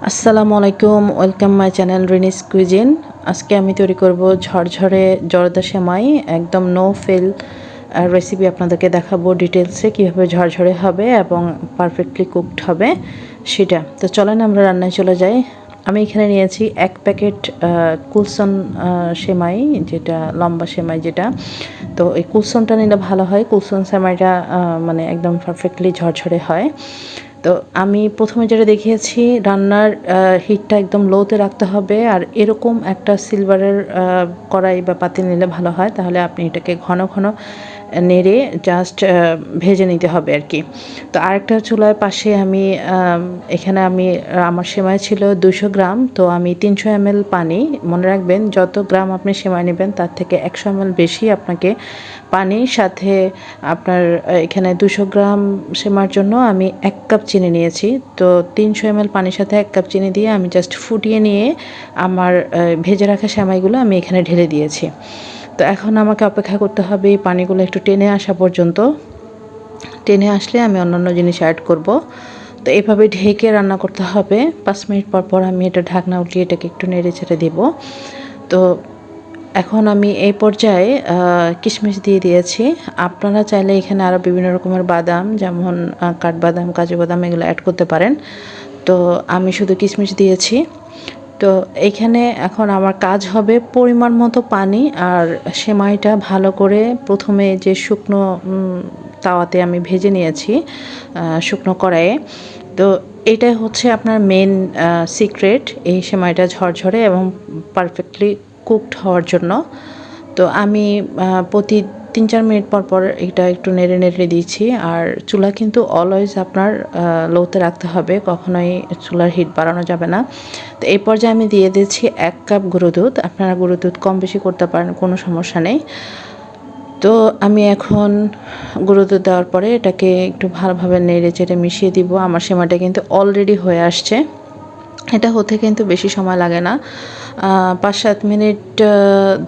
আসসালামু আলাইকুম, welcome my channel Rini's cuisine. আজকে আমি তৈরি করব ঝরঝরে জর্দা সেমাই, একদম নো ফেল রেসিপি আপনাদেরকে দেখাবো ডিটেলসে কীভাবে ঝরঝরে হবে এবং পারফেক্টলি কুকড হবে সেটা। তো চলেন আমরা রান্নায় চলে যাই। আমি এখানে নিয়েছি 1 প্যাকেট কুলসন সেমাই, যেটা লম্বা সেমাই যেটা। তো এই কুলসনটা নিলে ভালো হয়, কুলসন সেমাইটা মানে একদম পারফেক্টলি ঝরঝরে হয়। তো আমি প্রথমে যেটা দেখিয়েছি, রান্নার হিটটা একদম লোতে রাখতে হবে, আর এরকম একটা সিলভারের কড়াই বা পাতিল নিলে ভালো হয়, তাহলে আপনি এটাকে ঘন ঘন নেড়ে জাস্ট ভেজে নিতে হবে আর কি। তো আরেকটা চুলার পাশে আমি এখানে আমার সেমাই ছিল 200 গ্রাম, তো আমি 300 ml পানি, মনে রাখবেন যত গ্রাম আপনি সেমাই নেবেন তার থেকে 100 ml বেশি আপনাকে পানির সাথে আপনার এখানে 200 গ্রাম সেমাইয়ের জন্য আমি 1 কাপ চিনি নিয়েছি। তো 300 ml পানির সাথে 1 কাপ চিনি দিয়ে আমি জাস্ট ফুটিয়ে নিয়ে আমার ভেজে রাখা সেমাইগুলো আমি এখানে ঢেলে দিয়েছি। তো এখন আমাকে অপেক্ষা করতে হবে এই পানিগুলো একটু টেনে আসা পর্যন্ত। টেনে আসলে আমি অন্যান্য জিনিস অ্যাড করব। তো এভাবে ঢেকে রান্না করতে হবে। 5 মিনিট পর পর আমি এটা ঢাকনা উঠিয়ে এটাকে একটু নেড়ে ছেড়ে দেব। তো এখন আমি এই পর্যায়ে কিশমিশ দিয়ে দিয়েছি। আপনারা চাইলে এখানে আরও বিভিন্ন রকমের বাদাম, যেমন কাঠবাদাম, কাজু বাদাম, এগুলো অ্যাড করতে পারেন। তো আমি শুধু কিশমিশ দিয়েছি। তো এইখানে এখন আমার কাজ হবে পরিমাণ মতো পানি আর সেমাইটা ভালো করে প্রথমে যে শুকনো তাওয়াতে আমি ভেজে নিয়েছি, শুকনো কড়াইয়ে। তো এটাই হচ্ছে আপনার মেন সিক্রেট এই সেমাইটা ঝরঝরে এবং পারফেক্টলি কুকড হওয়ার জন্য। তো আমি প্রতি 3-4 মিনিট পর পর এটা একটু নেড়ে নেড়ে দিচ্ছি। আর চুলা কিন্তু অলওয়েজ আপনার লোতে রাখতে হবে, কখনোই চুলার হিট বাড়ানো যাবে না। তো এই পর্যায়ে আমি দিয়ে দিচ্ছি 1 কাপ গুঁড়ো দুধ। আপনারা গুঁড়ো দুধ কম বেশি করতে পারেন, কোনো সমস্যা নেই। তো আমি এখন গুঁড়ো দুধ দেওয়ার পরে এটাকে একটু ভালোভাবে নেড়ে চেড়ে মিশিয়ে দিব। আমার সেমাইটা কিন্তু অলরেডি হয়ে আসছে। এটা হতে কিন্তু বেশি সময় লাগে না, 5-7 মিনিট,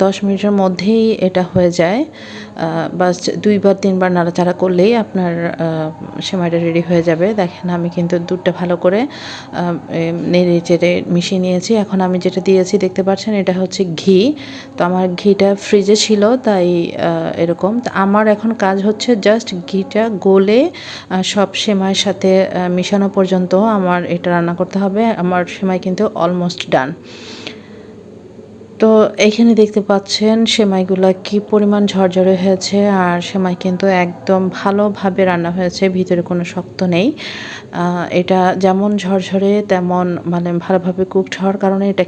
10 মিনিটের মধ্যেই এটা হয়ে যায়। বাস 2-3 বার নাড়াচাড়া করলেই আপনার সেমাইটা রেডি হয়ে যাবে। দেখেন আমি কিন্তু দুধটা ভালো করে নেড়ে চেড়ে মিশিয়ে নিয়েছি। এখন আমি যেটা দিয়েছি দেখতে পাচ্ছেন, এটা হচ্ছে ঘি। তো আমার ঘিটা ফ্রিজে ছিল, তাই এরকম। তো আমার এখন কাজ হচ্ছে জাস্ট ঘিটা গলে সব সেমাইয়ের সাথে মিশানো পর্যন্ত আমার এটা রান্না করতে হবে। আমার সেমাই কিন্তু অলমোস্ট ডান। তো এইখানে দেখতে পাচ্ছেন সেমাইগুলো কি পরিমাণ ঝরঝরে হয়েছে, আর সেমাই কিন্তু একদম ভালোভাবে রান্না হয়েছে, ভিতরে কোনো শক্ত নেই। এটা যেমন ঝরঝরে তেমন মানে ভালোভাবে কুকড হওয়ার কারণে এটা